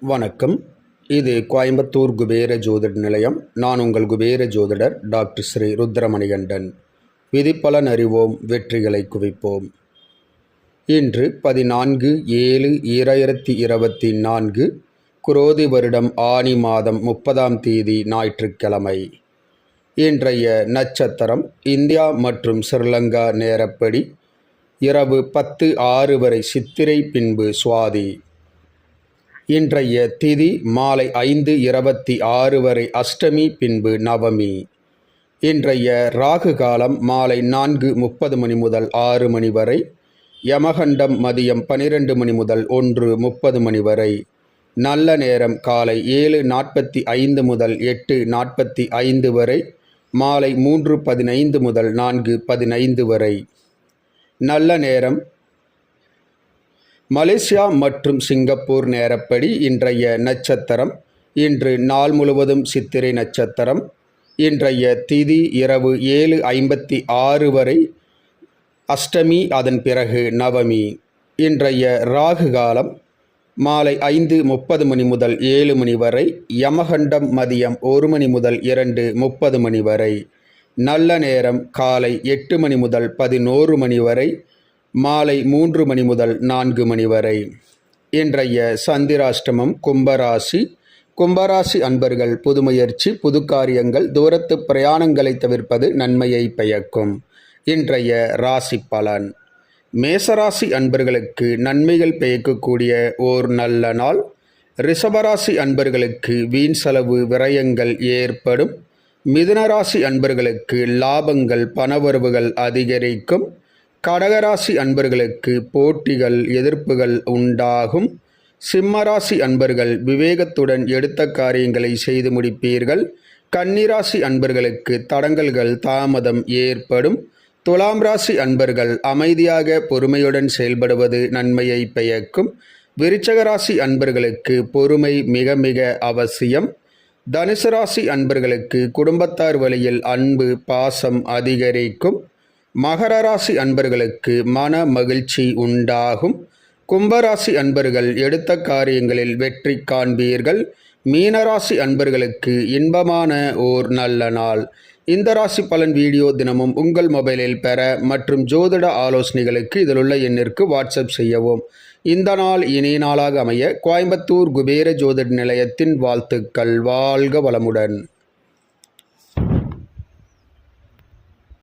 வணக்கம். இது கோயம்புத்தூர் குபேர ஜோதிட நிலையம். நான் உங்கள் குபேர ஜோதிடர் டாக்டர் ஸ்ரீ ருத்ரமணிகண்டன். விதிப்பலன் அறிவோம், வெற்றிகளை குவிப்போம். இன்று 14/7/2024 குரோதி வருடம் ஆனி மாதம் 30ஆம் தேதி ஞாயிற்றுக்கிழமை. இன்றைய நட்சத்திரம் இந்தியா மற்றும் ஸ்ரீலங்கா நேரப்படி இரவு 10:06 வரை சித்திரை, பின்பு சுவாதி. இன்றைய திதி மாலை 5:26 வரை அஷ்டமி, பின்பு நவமி. இன்றைய ராகு காலம் மாலை 4:30 மணி முதல் 6 மணி வரை. யமகண்டம் மதியம் 12 மணி முதல் 1:30 மணி வரை. நல்ல நேரம் காலை 7:45 முதல் 8:45 வரை. மாலை 3:15 முதல் 4:15 வரை. நல்ல நேரம் மலேசியா மற்றும் சிங்கப்பூர் நேரப்படி இன்றைய நட்சத்திரம் இன்று நாள் முழுவதும் சித்திரை நட்சத்திரம். இன்றைய திதி இரவு 7:56 வரை அஷ்டமி, அதன் பிறகு நவமி. இன்றைய ராகு காலம் மாலை 5:30 மணி முதல் 7 மணி வரை. யமகண்டம் மதியம் 1 மணி முதல் 2:30 மணி வரை. நல்ல நேரம் காலை 8 மணி முதல் 11 மணி வரை. மாலை 3 மணி முதல் 4 மணி வரை. இன்றைய சந்திராஷ்டமம் கும்பராசி. கும்பராசி அன்பர்கள் புது முயற்சி, புது காரியங்கள், தூரத்து பிரயாணங்களை தவிர்ப்பது நன்மையை பயக்கும். இன்றைய ராசி பலன். மேசராசி அன்பர்களுக்கு நன்மைகள் பயக்கக்கூடிய ஓர் நல்ல நாள். ரிஷபராசி அன்பர்களுக்கு வீண் செலவு விரயங்கள் ஏற்படும். மிதுனராசி அன்பர்களுக்கு லாபங்கள், பணவரவுகள் அதிகரிக்கும். கடகராசி அன்பர்களுக்கு போட்டிகள், எதிர்ப்புகள் உண்டாகும். சிம்மராசி அன்பர்கள் விவேகத்துடன் எடுத்த காரியங்களை செய்து முடிப்பீர்கள். கன்னிராசி அன்பர்களுக்கு தடங்கல்கள், தாமதம் ஏற்படும். துலாம் ராசி அன்பர்கள் அமைதியாக பொறுமையுடன் செயல்படுவது நன்மையை பயக்கும். விருச்சிக ராசி அன்பர்களுக்கு பொறுமை மிக மிக அவசியம். தனுசு ராசி அன்பர்களுக்கு குடும்பத்தார் வழியில் அன்பு, பாசம் அதிகரிக்கும். மகர ராசி அன்பர்களுக்கு மன மகிழ்ச்சி உண்டாகும். கும்பராசி அன்பர்கள் எடுத்த காரியங்களில் வெற்றி காண்பீர்கள். மீனராசி அன்பர்களுக்கு இன்பமான ஓர் நல்ல நாள். இந்த ராசி பலன் வீடியோ தினமும் உங்கள் மொபைலில் பெற மற்றும் ஜோதிட ஆலோசனைகளுக்கு இதிலுள்ள எண்ணிற்கு வாட்ஸ்அப் செய்யவும். இந்த நாள் இனிய நாளாக அமைய கோயம்புத்தூர் குபேர ஜோதிட நிலையத்தின் வாழ்த்துக்கள். வாழ்க வளமுடன்.